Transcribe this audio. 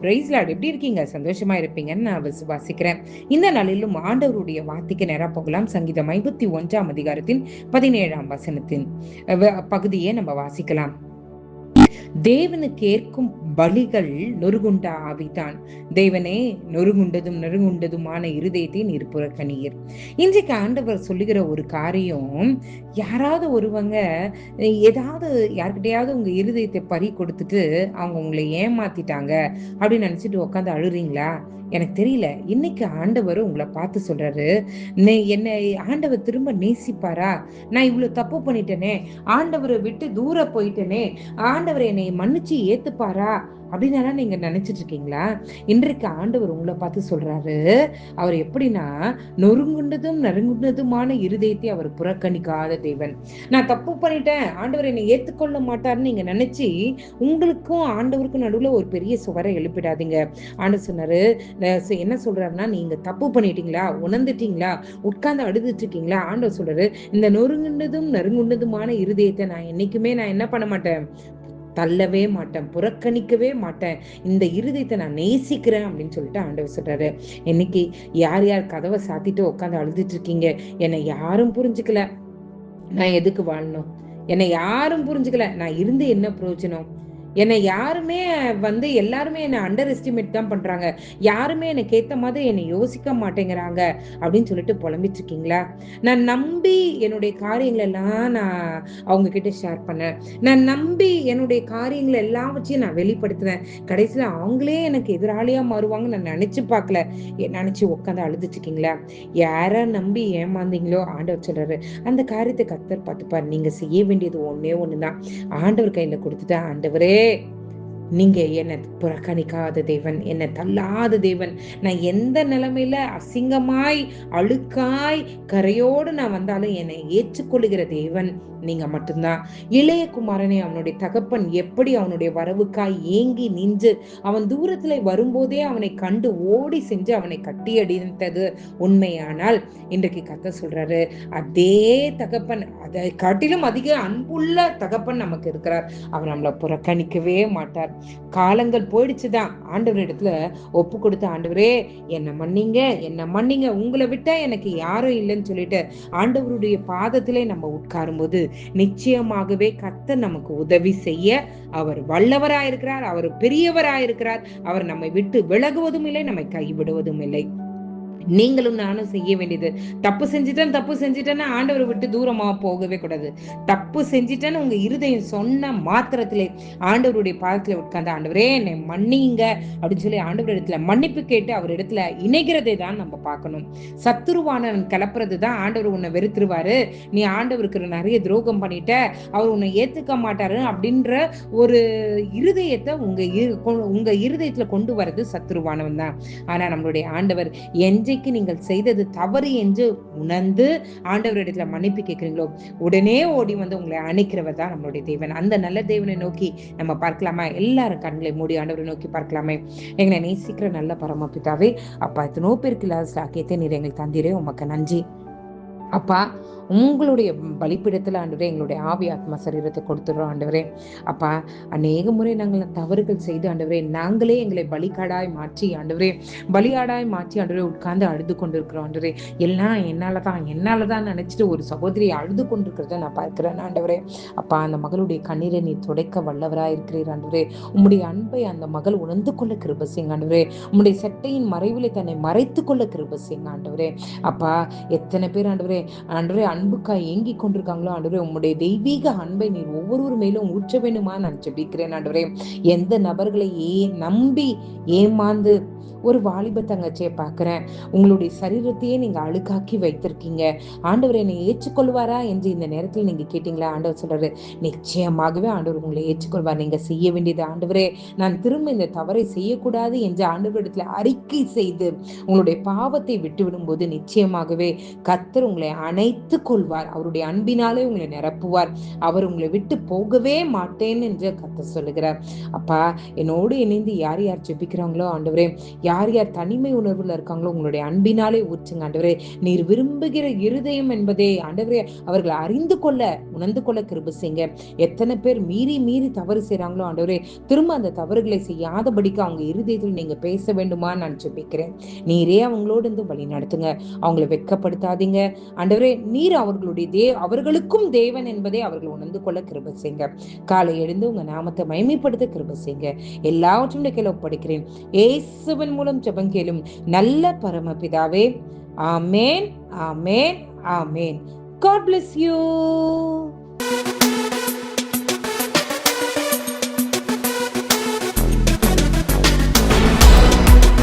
Price Lord. எப்படி இருக்கீங்க? சந்தோஷமா இருப்பீங்கன்னு நான் விசுவாசிக்கிறேன். இந்த நாளிலும் ஆண்டவருடைய வார்த்தைக்கு நேரா போகலாம். சங்கீதம் 51 அதிகாரத்தின் 17 வசனத்தின் பகுதியை நம்ம வாசிக்கலாம். தேவனுக்கு ஏற்கும் பலிகள் நொறுகுண்ட ஆவிதான். தேவனே, நொறுகுண்டதும் நொறுகுண்டதுமான இருதயத்தை நீர் புறக்கணியர். இன்றைக்கு ஆண்டவர் சொல்லுகிற ஒரு காரியம், யாராவது ஒருவங்க ஏதாவது யார்கிட்டயாவது உங்க இருதயத்தை பறி கொடுத்துட்டு அவங்க உங்களை ஏமாத்திட்டாங்க அப்படின்னு நினைச்சிட்டு உட்காந்து அழுறீங்களா? எனக்கு தெரியல. இன்னைக்கு ஆண்டவர் உங்களை பார்த்து சொல்றாரு, என்னை ஆண்டவர் திரும்ப நேசிப்பாரா? நான் இவ்வளவு தப்பு பண்ணிட்டேனே, ஆண்டவரை விட்டு தூர போயிட்டேனே, ஆண்டவர் என்னை மன்னிச்சு ஏத்துப்பாரா அப்படின்னு நீங்க நினைச்சிட்டு இருக்கீங்களா? இன்றைக்கு ஆண்டவர் உங்களை பார்த்து சொல்றாரு, அவர் எப்படின்னா, நொறுங்குண்டதும் நறுங்குண்டதுமான இருதயத்தை அவர் புறக்கணிக்காத தேவன். நான் தப்பு பண்ணிட்டேன், ஆண்டவர் என்னை ஏத்துக்கொள்ள மாட்டார்னு நீங்க நினைச்சு உங்களுக்கும் ஆண்டவருக்கும் நடுவுல ஒரு பெரிய சுவரை எழுப்பிடாதீங்க. ஆண்டவர் சொன்னாரு, என்ன சொல்றாருன்னா, நீங்க தப்பு பண்ணிட்டீங்களா, உணர்ந்துட்டீங்களா, உட்கார்ந்து அழுதுட்டு இருக்கீங்களா? ஆண்டவர் சொல்றாரு, இந்த நொறுங்குண்டதும் நறுங்குண்டதுமான இருதயத்தை நான் என்னைக்குமே என்ன பண்ண மாட்டேன், தள்ளவே மாட்டேன், புறக்கணிக்கவே மாட்டேன். இந்த இருதயத்தை நான் நேசிக்கிறேன் அப்படின்னு சொல்லிட்டு ஆண்டவர் சொல்றாரு. இன்னைக்கு யார் யார் கதவை சாத்திட்டு உட்காந்து அழுதுட்டு இருக்கீங்க, என்னை யாரும் புரிஞ்சுக்கல, நான் எதுக்கு வாழணும், என்னை யாரும் புரிஞ்சுக்கல, நான் இருந்து என்ன பிரயோஜனம், என்னை யாருமே எல்லாருமே என்னை அண்டர் எஸ்டிமேட் தான் பண்றாங்க, யாருமே எனக்கு ஏத்த மாதிரி என்னை யோசிக்க மாட்டேங்கிறாங்க அப்படின்னு சொல்லிட்டு புலம்பிட்டு இருக்கீங்களா? நான் நம்பி என்னுடைய காரியங்கள் எல்லாம் நான் அவங்க கிட்ட ஷேர் பண்ணேன், நான் நம்பி என்னுடைய காரியங்களை எல்லாவற்றையும் நான் வெளிப்படுத்துறேன், கடைசியில அவங்களே எனக்கு எதிராளியா மாறுவாங்க நான் நினைச்சு பார்க்கல, நினைச்சு உட்காந்து அழுதுட்டு இருக்கீங்களா? யார நம்பி ஏமாந்தீங்களோ ஆண்டவர் சொல்றாரு, அந்த காரியத்தை கர்த்தர் பார்த்துப்பார். நீங்க செய்ய வேண்டியது ஒன்னே ஒண்ணுதான், ஆண்டவர் கையில கொடுத்துட்டா, ஆண்டவரே, நீங்க என்னை புறக்கணிக்காத தேவன், என்னை தள்ளாத தேவன், நான் எந்த நிலைமையில அசிங்கமாய் அழுக்காய் கரையோடு நான் வந்தாலும் என்னை ஏற்றுக்கொள்ளுகிற தேவன் நீங்க மட்டும்தான். இளைய குமாரனை அவனுடைய தகப்பன் எப்படி அவனுடைய வரவுக்காய் ஏங்கி நின்று அவன் தூரத்துல வரும்போதே அவனை கண்டு ஓடி சென்று அவனை கட்டி அடித்தது உண்மையானால், இன்றைக்கு கர்த்தர் சொல்றாரு, அதே தகப்பன், அதை காட்டிலும் அதிக அன்புள்ள தகப்பன் நமக்கு இருக்கிறார். அவர் நம்மளை புறக்கணிக்கவே மாட்டார். காலங்கள் போயிடுச்சுதான், ஆண்டவர் இடத்துல ஒப்பு கொடுத்த, ஆண்டவரே என்ன மன்னிங்க, என்ன மன்னிங்க, உங்களை விட்டா எனக்கு யாரும் இல்லைன்னு சொல்லிட்டு ஆண்டவருடைய பாதத்திலே நம்ம உட்காரும் போது நிச்சயமாகவே கர்த்தர் நமக்கு உதவி செய்ய அவர் வல்லவராயிருக்கிறார், அவர் பெரியவராயிருக்கிறார். அவர் நம்மை விட்டு விலகுவதும் இல்லை, நம்மை கைவிடுவதும் இல்லை. நீங்களும் நானும் செய்ய வேண்டியது, தப்பு செஞ்சுட்டேன்னு ஆண்டவரை விட்டு தூரமா போகவே கூடாது. தப்பு செஞ்சுட்டேன்னு உங்க இருதயம் சொன்ன மாத்திரத்திலே ஆண்டவருடைய பாதத்துல உட்கார்ந்து, ஆண்டவரே என்னை மன்னிங்க அப்படின்னு சொல்லி ஆண்டவர் இடத்துல மன்னிப்பு கேட்டு அவர் இடத்துல இணைகிறதை தான் நம்ம பார்க்கணும். சத்துருவானவன் கிளப்புறது தான் ஆண்டவர் உன்னை வெறுத்துருவாரு, நீ ஆண்டவருக்கு நிறைய துரோகம் பண்ணிட்ட, அவர் உன்னை ஏத்துக்க மாட்டாரு அப்படின்ற ஒரு இருதயத்தை உங்க இருதயத்துல கொண்டு வர்றது சத்துருவானவன் தான். ஆனா நம்மளுடைய ஆண்டவர், என்றைக்கு நீங்கள் செய்தது தவறு என்று உணர்ந்து ஆண்டவரிடத்துல மன்னிப்பு கேட்கிறீங்களோ, உடனே ஓடி வந்து உங்களை அணைக்கிறவர் தான் நம்மளுடைய தேவன். அந்த நல்ல தேவனை நோக்கி நம்ம பார்க்கலாமா? எல்லாரும் கண்களை மூடி ஆண்டவரை நோக்கி பார்க்கலாமே. எங்களை நேசிக்கிற நல்ல பரமபிதாவே, அப்பா, எத்தனோ பேருக்கு இல்லாத சாக்கியத்தை நீர் எங்களுக்கு தந்தீரே, உமக்கு நன்றி அப்பா. உங்களுடைய பலிப்பிடத்துல ஆண்டவரே எங்களுடைய ஆவி ஆத்மா சரீரத்தை கொடுத்துடுறோம் ஆண்டவரே. அப்பா, அநேக முறை நாங்கள் தவறுகள் செய்து ஆண்டவரே, நாங்களே எங்களை பலிகாடாய் மாற்றி ஆண்டவரே, பலியாடாய் மாற்றி ஆண்டவரே உட்கார்ந்து அழுது கொண்டிருக்கிறோம் ஆண்டவரே. எல்லாம் என்னாலதான் நினைச்சிட்டு ஒரு சகோதரி அழுது கொண்டிருக்கிறத நான் பார்க்கிறேன் ஆண்டவரே. அப்பா, அந்த மகளுடைய கண்ணீரை நீ துடைக்க வல்லவராய் இருக்கிறீர் ஆண்டவரே. உம்முடைய அன்பை அந்த மகள் உணர்ந்து கொள்ள கிருபை செய்யுங்க ஆண்டவரே. உம்முடைய சட்டையின் மறைவிலே தன்னை மறைத்து கொள்ள கிருபை செய்யுங்க ஆண்டவரே. அப்பா, எத்தனை பேர் ஆண்டவரே அன்புக்காய் ஏங்கி கொண்டிருக்காங்களோ ஆண்டவரே, உம்முடைய தெய்வீக அன்பை நீர் ஒவ்வொரு மேலும் ஊற்ற வேண்டுமா நான் ஜெபிக்கிறேன் ஆண்டவரே. எந்த நபர்களை நம்பி ஏமாந்து ஒரு வாலிப தங்கச்சியை பார்க்கிறேன், உங்களுடைய சரீரத்தையே நீங்க அழுக்காக்கி வைத்திருக்கீங்க, ஆண்டவர் என்னை ஏற்றுக்கொள்வாரா என்று இந்த நேரத்தில் நீங்க கேட்டீங்களா? ஆண்டவர் சொல்றாரு, நிச்சயமாகவே ஆண்டவர் உங்களை ஏற்றுக்கொள்வார். நீங்க செய்ய வேண்டியது, ஆண்டவரே நான் திரும்ப இந்த தவறை செய்யக்கூடாது என்று ஆண்டவரிடத்துல அறிக்கை செய்து உங்களுடைய பாவத்தை விட்டுவிடும் போது நிச்சயமாகவே கர்த்தர் உங்களை உங்களை அணைத்து கொள்வார். அவருடைய அன்பினாலே உங்களை நிரப்புவார். அவர் உங்களை விட்டு போகவே மாட்டேன் என்று கர்த்தர் சொல்லுகிறார். அப்பா, என்னோடு இணைந்து யார் யார் ஜெபிக்கிறாங்களோ ஆண்டவரே, யார் யார் தனிமை உணர்வுல இருக்காங்களோ உங்களுடைய அன்பினாலே ஊற்றுங்க ஆண்டவரே. நீர் விரும்புகிற இருதயம் என்பதே ஆண்டவரே அவர்களை அறிந்து கொள்ள உணர்ந்து கொள்ள கிருபை செய்யுங்க. எத்தனை பேர் மீறி மீறி தவறு செய்றாங்களோ ஆண்டவரே, திரும்ப அந்த தவறுகளை செய்யாதபடிக்கு அவங்க இருதயத்தில் நீங்க பேச வேண்டுமா நான் ஜெபிக்கிறேன். நீரே அவங்களோடு இருந்து வழி நடத்துங்க. அவங்களை வெட்கப்படுத்தாதீங்க ஆண்டவரே. நீர் அவர்களுக்கும் தேவன் என்பதை அவர்கள் உணர்ந்து கொள்ள கிருபை செய்யுங்க. காலை எழுந்து உங்க நாமத்தை மகிமைப்படுத்த கிருபை செய்யுங்க. எல்லாவற்றையும் கீழே ஒப்படைக்கிறேன். இயேசுவின் மூலம் ஜெபம் கேளும் நல்ல பரமபிதாவே. ஆமேன், ஆமேன், ஆமேன். God bless you.